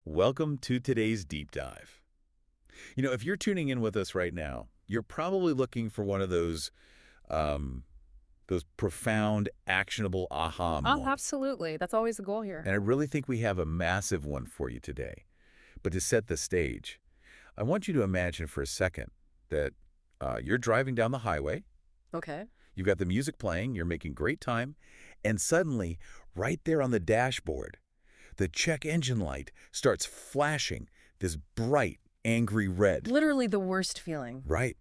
Welcome to today's deep dive. If you're tuning in with us right now, you're probably looking for one of um, those profound, actionable aha Oh, moments. absolutely. That's always the goal here. And I really think we have a massive one for you today. But to set the stage, I want you to imagine for a second that you're driving down the highway, Okay. you've got the music playing, you're making great time, and suddenly, right there on the dashboard, the check engine light starts flashing this bright, angry red. Literally the worst feeling. Right.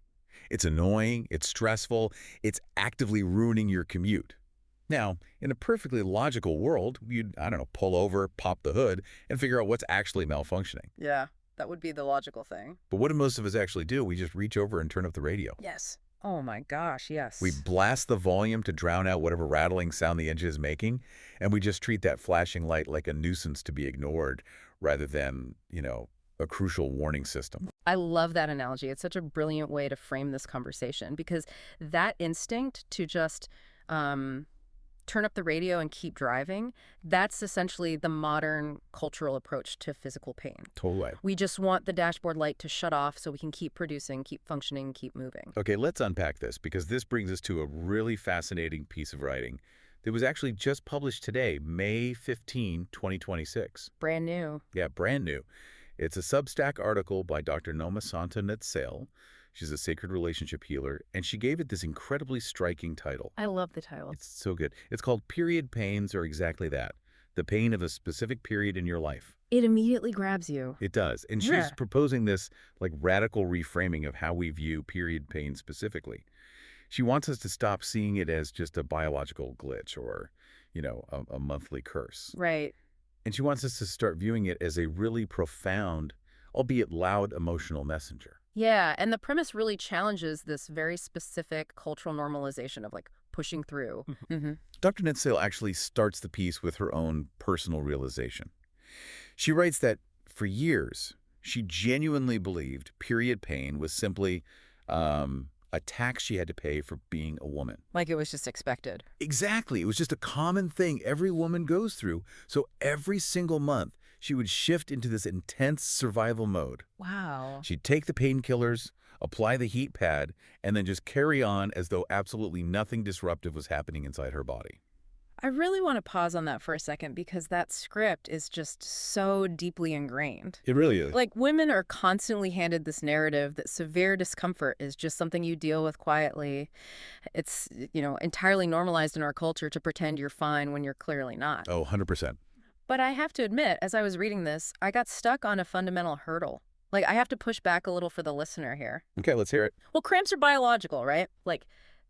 It's annoying, it's stressful, it's actively ruining your commute. Now, in a perfectly logical world, you'd, I don't know, pull over, pop the hood, and figure out what's actually malfunctioning. Yeah, that would be the logical thing. But what do most of us actually do? We just reach over and turn up the radio. Yes. Oh my gosh, We yes. blast the volume to drown out whatever rattling sound the engine is making, and we just treat that flashing light like a nuisance to be ignored rather than, a crucial warning system. I love that analogy. It's such a brilliant way to frame this conversation because that instinct to just turn up the radio and keep driving, that's essentially the modern cultural approach to physical pain. Totally. We just want the dashboard light to shut off so we can keep producing, keep functioning, keep moving. Okay, let's unpack this because this brings us to a really fascinating piece of writing that was actually just published today, May 15, 2026. Brand new. Yeah, brand new. It's a Substack article by Dr. Noma Santa. She's a sacred relationship healer, and she gave it this incredibly striking title. I love the title. It's so good. It's called Period Pains Are Exactly That, the pain of a specific period in your life. It immediately grabs you. It does. And she's Yeah. proposing this radical reframing of how we view period pain specifically. She wants us to stop seeing it as just a biological glitch or, a monthly curse. Right. And she wants us to start viewing it as a really profound, albeit loud, emotional messenger. Yeah, and the premise really challenges this very specific cultural normalization of pushing through. Dr. Netzel actually starts the piece with her own personal realization. She writes that for years, she genuinely believed period pain was simply a tax she had to pay for being a woman. Like it was just expected. Exactly. It was just a common thing every woman goes through. So every single month, she would shift into this intense survival mode. Wow. She'd take the painkillers, apply the heat pad, and then just carry on as though absolutely nothing disruptive was happening inside her body. I really want to pause on that for a second because that script is just so deeply ingrained. It really is. Like women are constantly handed this narrative that severe discomfort is just something you deal with quietly. It's, entirely normalized in our culture to pretend you're fine when you're clearly not. Oh, 100%. But I have to admit, as I was reading this, I got stuck on a fundamental hurdle. I have to push back a little for the listener here. Okay, let's hear it. Well, cramps are biological, right?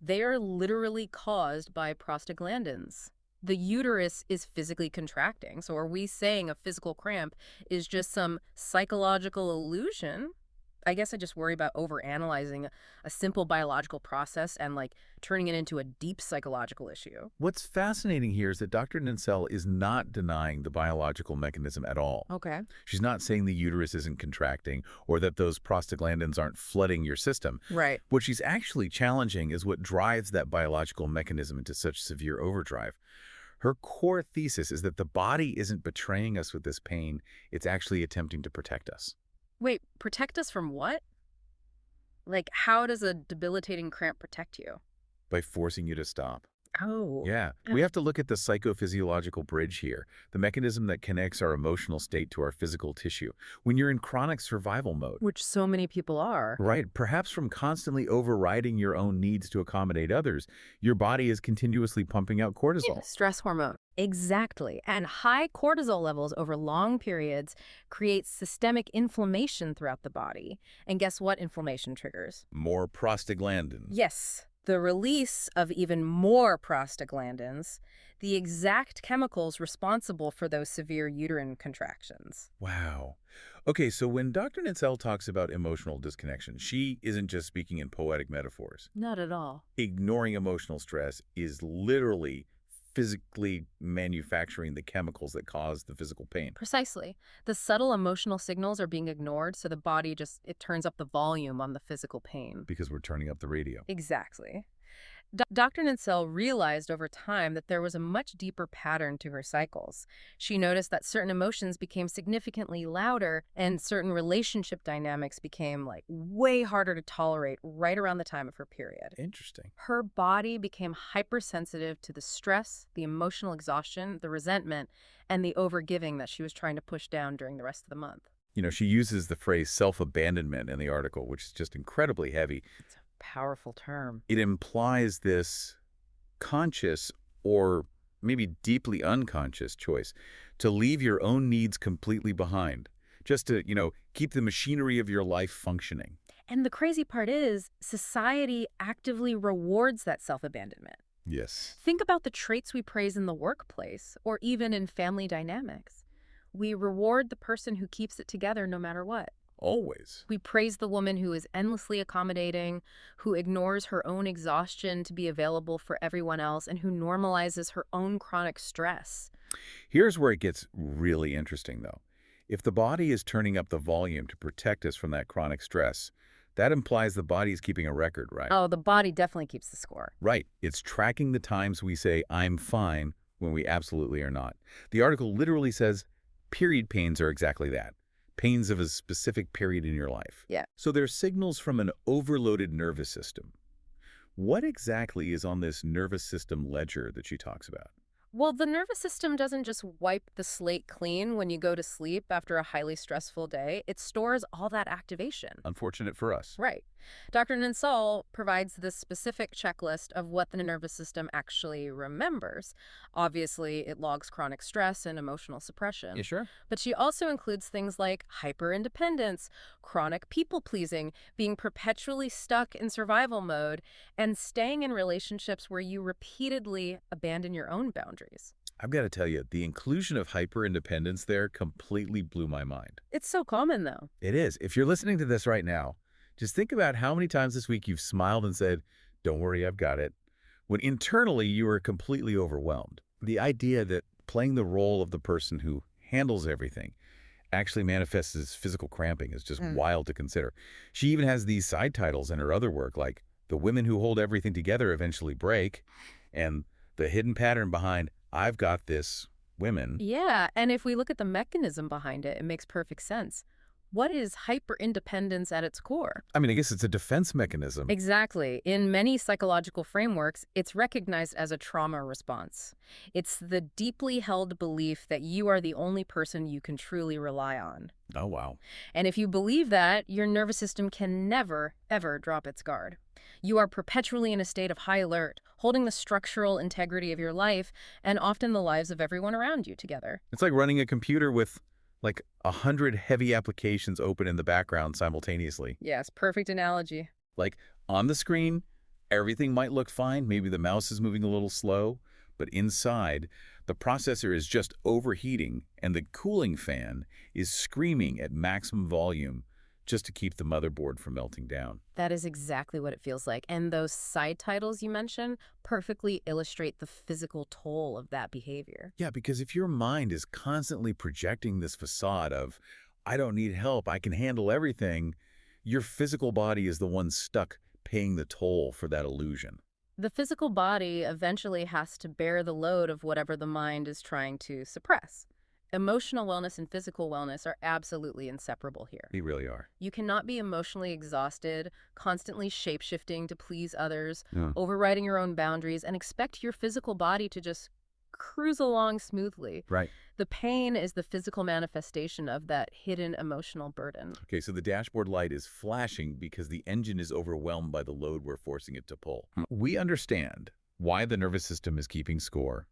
They are literally caused by prostaglandins. The uterus is physically contracting. So are we saying a physical cramp is just some psychological illusion? I guess I just worry about overanalyzing a simple biological process and turning it into a deep psychological issue. What's fascinating here is that Dr. Ninsel is not denying the biological mechanism at all. Okay. She's not saying the uterus isn't contracting or that those prostaglandins aren't flooding your system. Right. What she's actually challenging is what drives that biological mechanism into such severe overdrive. Her core thesis is that the body isn't betraying us with this pain, it's actually attempting to protect us. Wait, protect us from what? How does a debilitating cramp protect you? By forcing you to stop. Oh. Yeah, we have to look at the psychophysiological bridge here, the mechanism that connects our emotional state to our physical tissue. When you're in chronic survival mode, Which so many people are. right, perhaps from constantly overriding your own needs to accommodate others, your body is continuously pumping out cortisol. Stress hormone. Exactly. And high cortisol levels over long periods create systemic inflammation throughout the body. And guess what inflammation triggers? More prostaglandins. Yes, the release of even more prostaglandins, the exact chemicals responsible for those severe uterine contractions. Wow. Okay, so when Dr. Ninsel talks about emotional disconnection, she isn't just speaking in poetic metaphors. Not at all. Ignoring emotional stress is literally physically manufacturing the chemicals that cause the physical pain. Precisely. The subtle emotional signals are being ignored, so the body it turns up the volume on the physical pain. Because we're turning up the radio. Exactly. Dr. Nansel realized over time that there was a much deeper pattern to her cycles. She noticed that certain emotions became significantly louder and certain relationship dynamics became like way harder to tolerate right around the time of her period. Interesting. Her body became hypersensitive to the stress, the emotional exhaustion, the resentment, and the overgiving that she was trying to push down during the rest of the month. She uses the phrase self-abandonment in the article, which is just incredibly heavy. It's a powerful term. It implies this conscious or maybe deeply unconscious choice to leave your own needs completely behind, just to, keep the machinery of your life functioning. And the crazy part is, society actively rewards that self-abandonment. Yes. Think about the traits we praise in the workplace or even in family dynamics. We reward the person who keeps it together no matter what. Always. We praise the woman who is endlessly accommodating, who ignores her own exhaustion to be available for everyone else, and who normalizes her own chronic stress. Here's where it gets really interesting, though. If the body is turning up the volume to protect us from that chronic stress, that implies the body is keeping a record, right? Oh, the body definitely keeps the score. Right. It's tracking the times we say, I'm fine, when we absolutely are not. The article literally says, period pains are exactly that. Pains of a specific period in your life. Yeah. So they're signals from an overloaded nervous system. What exactly is on this nervous system ledger that she talks about? Well, the nervous system doesn't just wipe the slate clean when you go to sleep after a highly stressful day. It stores all that activation. Unfortunate for us. Right. Dr. Nansal provides this specific checklist of what the nervous system actually remembers. Obviously, it logs chronic stress and emotional suppression. Yeah, sure. But she also includes things like hyperindependence, chronic people-pleasing, being perpetually stuck in survival mode, and staying in relationships where you repeatedly abandon your own boundaries. I've got to tell you, the inclusion of hyperindependence there completely blew my mind. It's so common, though. It is. If you're listening to this right now, just think about how many times this week you've smiled and said, don't worry, I've got it, when internally you were completely overwhelmed. The idea that playing the role of the person who handles everything actually manifests as physical cramping is just wild to consider. She even has these side titles in her other work, like The Women Who Hold Everything Together Eventually Break, and the hidden pattern behind I've Got This, Women. Yeah, and if we look at the mechanism behind it, it makes perfect sense. What is hyperindependence at its core? I mean, I guess it's a defense mechanism. Exactly. In many psychological frameworks, it's recognized as a trauma response. It's the deeply held belief that you are the only person you can truly rely on. Oh, wow. And if you believe that, your nervous system can never, ever drop its guard. You are perpetually in a state of high alert, holding the structural integrity of your life and often the lives of everyone around you together. It's like running a computer with like 100 heavy applications open in the background simultaneously. Yes, perfect analogy. Like on the screen, everything might look fine. Maybe the mouse is moving a little slow, but inside, the processor is just overheating and the cooling fan is screaming at maximum volume just to keep the motherboard from melting down. That is exactly what it feels like. And those side titles you mentioned perfectly illustrate the physical toll of that behavior. Yeah, because if your mind is constantly projecting this facade of, I don't need help, I can handle everything, your physical body is the one stuck paying the toll for that illusion. The physical body eventually has to bear the load of whatever the mind is trying to suppress. Emotional wellness and physical wellness are absolutely inseparable here. They really are. You cannot be emotionally exhausted, constantly shape-shifting to please others, Yeah. overriding your own boundaries, and expect your physical body to just cruise along smoothly. Right. The pain is the physical manifestation of that hidden emotional burden. Okay, so the dashboard light is flashing because the engine is overwhelmed by the load we're forcing it to pull. We understand why the nervous system is keeping score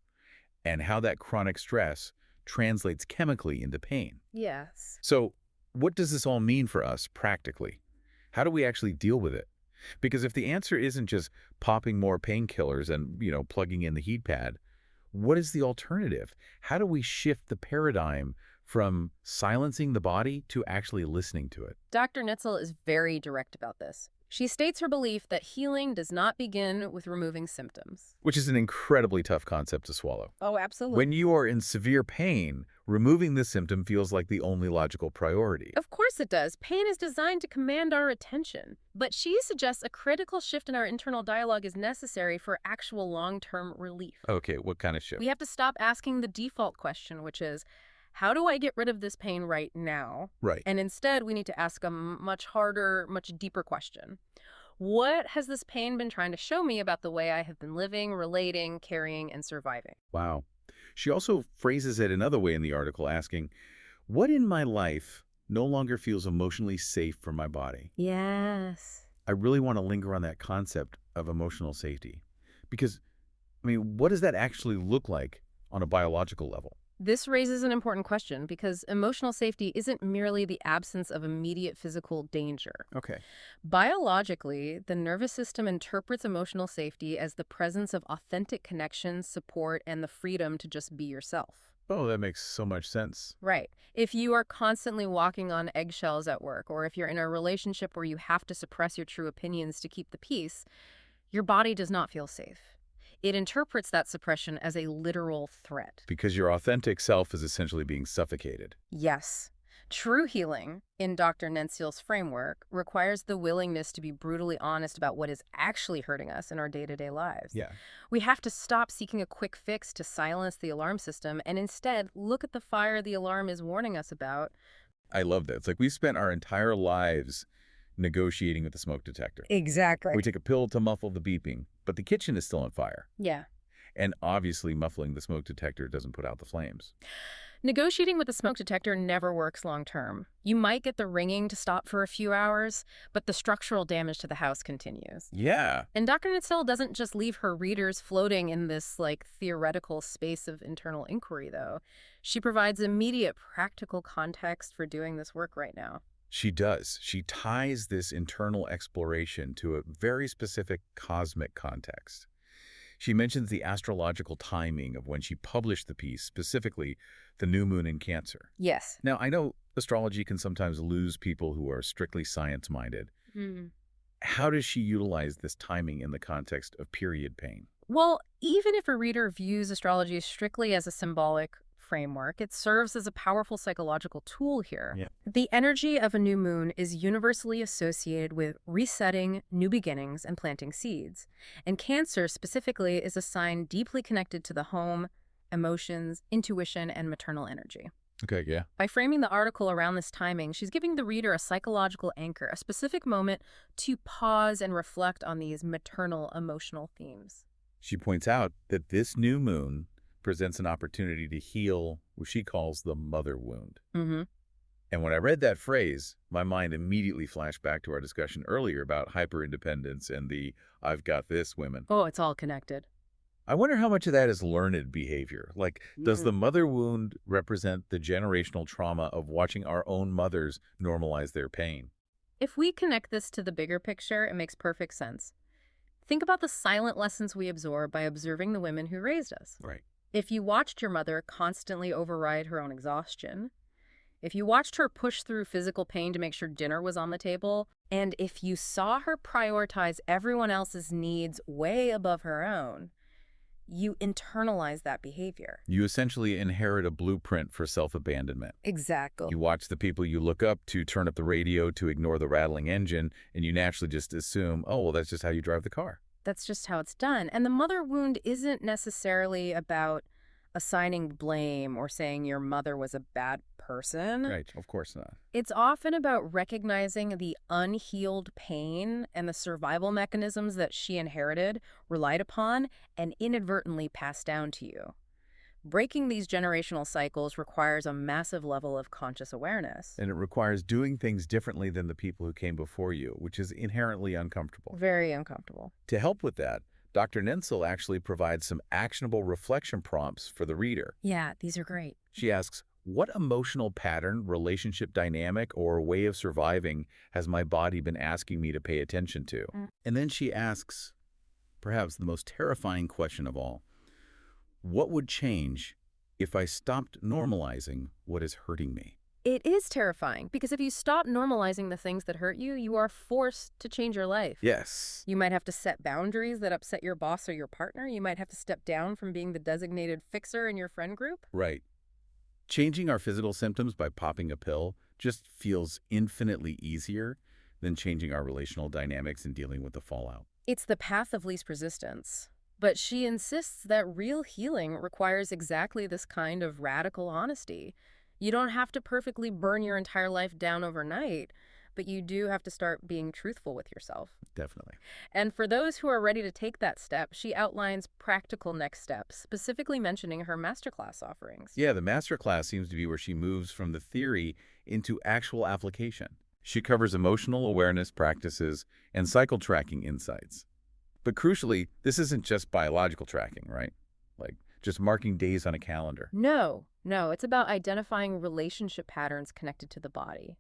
and how that chronic stress translates chemically into pain. Yes. So what does this all mean for us practically? How do we actually deal with it? Because if the answer isn't just popping more painkillers and, plugging in the heat pad, what is the alternative? How do we shift the paradigm from silencing the body to actually listening to it? Dr. Nitzel is very direct about this. She states her belief that healing does not begin with removing symptoms. Which is an incredibly tough concept to swallow. Oh, absolutely. When you are in severe pain, removing the symptom feels like the only logical priority. Of course it does. Pain is designed to command our attention. But she suggests a critical shift in our internal dialogue is necessary for actual long-term relief. Okay, what kind of shift? We have to stop asking the default question, which is, how do I get rid of this pain right now? Right. And instead, we need to ask a much harder, much deeper question. What has this pain been trying to show me about the way I have been living, relating, carrying, and surviving? Wow. She also phrases it another way in the article, asking, what in my life no longer feels emotionally safe for my body? Yes. I really want to linger on that concept of emotional safety. Because, I mean, what does that actually look like on a biological level? This raises an important question because emotional safety isn't merely the absence of immediate physical danger. Okay. Biologically, the nervous system interprets emotional safety as the presence of authentic connection, support, and the freedom to just be yourself. Oh, that makes so much sense. Right. If you are constantly walking on eggshells at work, or if you're in a relationship where you have to suppress your true opinions to keep the peace, your body does not feel safe. It interprets that suppression as a literal threat. Because your authentic self is essentially being suffocated. Yes. True healing, in Dr. Nensiel's framework, requires the willingness to be brutally honest about what is actually hurting us in our day-to-day lives. Yeah. We have to stop seeking a quick fix to silence the alarm system and instead look at the fire the alarm is warning us about. I love that. It's like we spent our entire lives negotiating with the smoke detector. Exactly. We take a pill to muffle the beeping, but the kitchen is still on fire. Yeah. And obviously muffling the smoke detector doesn't put out the flames. Negotiating with the smoke detector never works long term. You might get the ringing to stop for a few hours, but the structural damage to the house continues. Yeah. And Dr. Nitzel doesn't just leave her readers floating in this, theoretical space of internal inquiry, though. She provides immediate practical context for doing this work right now. She does. She ties this internal exploration to a very specific cosmic context. She mentions the astrological timing of when she published the piece, specifically the new moon in Cancer. Yes. Now, I know astrology can sometimes lose people who are strictly science-minded. How does she utilize this timing in the context of period pain? Well, even if a reader views astrology strictly as a symbolic framework, it serves as a powerful psychological tool here. Yeah. The energy of a new moon is universally associated with resetting, new beginnings, and planting seeds. And Cancer specifically is a sign deeply connected to the home, emotions, intuition, and maternal energy. Okay, yeah. By framing the article around this timing, she's giving the reader a psychological anchor, a specific moment to pause and reflect on these maternal emotional themes. She points out that this new moon presents an opportunity to heal what she calls the mother wound. And when I read that phrase, my mind immediately flashed back to our discussion earlier about hyperindependence and the I've got this women. Oh, it's all connected. I wonder how much of that is learned behavior. Like, does the mother wound represent the generational trauma of watching our own mothers normalize their pain? If we connect this to the bigger picture, it makes perfect sense. Think about the silent lessons we absorb by observing the women who raised us. Right. If you watched your mother constantly override her own exhaustion, if you watched her push through physical pain to make sure dinner was on the table, and if you saw her prioritize everyone else's needs way above her own, you internalize that behavior. You essentially inherit a blueprint for self-abandonment. Exactly. You watch the people you look up to turn up the radio to ignore the rattling engine, and you naturally just assume, oh, well, that's just how you drive the car. That's just how it's done. And the mother wound isn't necessarily about assigning blame or saying your mother was a bad person. Right, of course not. It's often about recognizing the unhealed pain and the survival mechanisms that she inherited, relied upon, and inadvertently passed down to you. Breaking these generational cycles requires a massive level of conscious awareness. And it requires doing things differently than the people who came before you, which is inherently uncomfortable. Very uncomfortable. To help with that, Dr. Nensel actually provides some actionable reflection prompts for the reader. Yeah, these are great. She asks, what emotional pattern, relationship dynamic, or way of surviving has my body been asking me to pay attention to? And then she asks, perhaps the most terrifying question of all, what would change if I stopped normalizing what is hurting me? It is terrifying because if you stop normalizing the things that hurt you, you are forced to change your life. Yes. You might have to set boundaries that upset your boss or your partner. You might have to step down from being the designated fixer in your friend group. Right. Changing our physical symptoms by popping a pill just feels infinitely easier than changing our relational dynamics and dealing with the fallout. It's the path of least resistance. But she insists that real healing requires exactly this kind of radical honesty. You don't have to perfectly burn your entire life down overnight, but you do have to start being truthful with yourself. Definitely. And for those who are ready to take that step, she outlines practical next steps, specifically mentioning her masterclass offerings. Yeah, the masterclass seems to be where she moves from the theory into actual application. She covers emotional awareness practices and cycle tracking insights. But crucially, this isn't just biological tracking, right? Like just marking days on a calendar. No, it's about identifying relationship patterns connected to the body.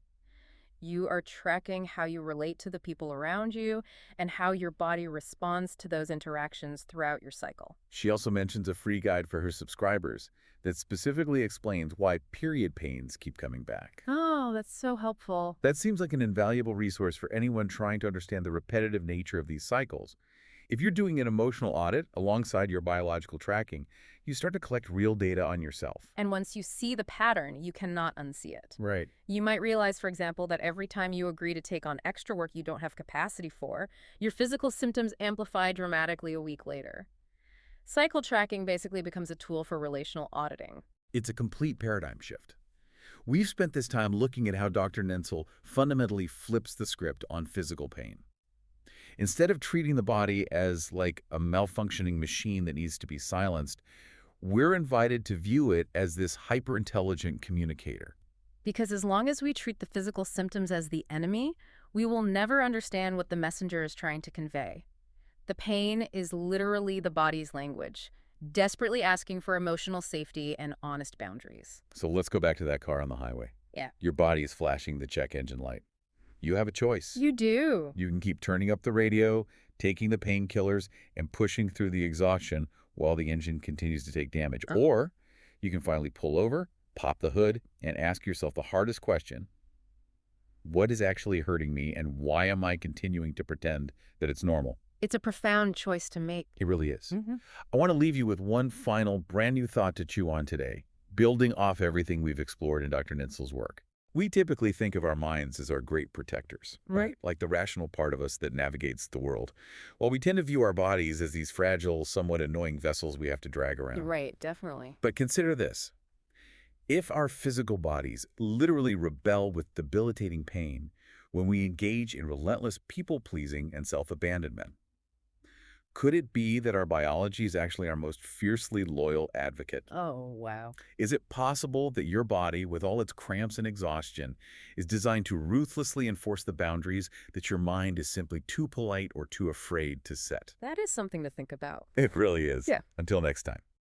You are tracking how you relate to the people around you and how your body responds to those interactions throughout your cycle. She also mentions a free guide for her subscribers that specifically explains why period pains keep coming back. Oh, that's so helpful. That seems like an invaluable resource for anyone trying to understand the repetitive nature of these cycles. If you're doing an emotional audit alongside your biological tracking, you start to collect real data on yourself. And once you see the pattern, you cannot unsee it. Right. You might realize, for example, that every time you agree to take on extra work you don't have capacity for, your physical symptoms amplify dramatically a week later. Cycle tracking basically becomes a tool for relational auditing. It's a complete paradigm shift. We've spent this time looking at how Dr. Nensel fundamentally flips the script on physical pain. Instead of treating the body as like a malfunctioning machine that needs to be silenced, we're invited to view it as this hyper-intelligent communicator. Because as long as we treat the physical symptoms as the enemy, we will never understand what the messenger is trying to convey. The pain is literally the body's language, desperately asking for emotional safety and honest boundaries. So let's go back to that car on the highway. Yeah. Your body is flashing the check engine light. You have a choice. You do. You can keep turning up the radio, taking the painkillers, and pushing through the exhaustion while the engine continues to take damage. Or you can finally pull over, pop the hood, and ask yourself the hardest question: what is actually hurting me, and why am I continuing to pretend that it's normal? It's a profound choice to make. It really is. Mm-hmm. I want to leave you with one final brand new thought to chew on today, building off everything we've explored in Dr. Ninsel's work. We typically think of our minds as our great protectors, Right. like the rational part of us that navigates the world, while we tend to view our bodies as these fragile, somewhat annoying vessels we have to drag around. Right, definitely. But consider this. If our physical bodies literally rebel with debilitating pain when we engage in relentless people-pleasing and self-abandonment, could it be that our biology is actually our most fiercely loyal advocate? Oh, wow. Is it possible that your body, with all its cramps and exhaustion, is designed to ruthlessly enforce the boundaries that your mind is simply too polite or too afraid to set? That is something to think about. It really is. Yeah. Until next time.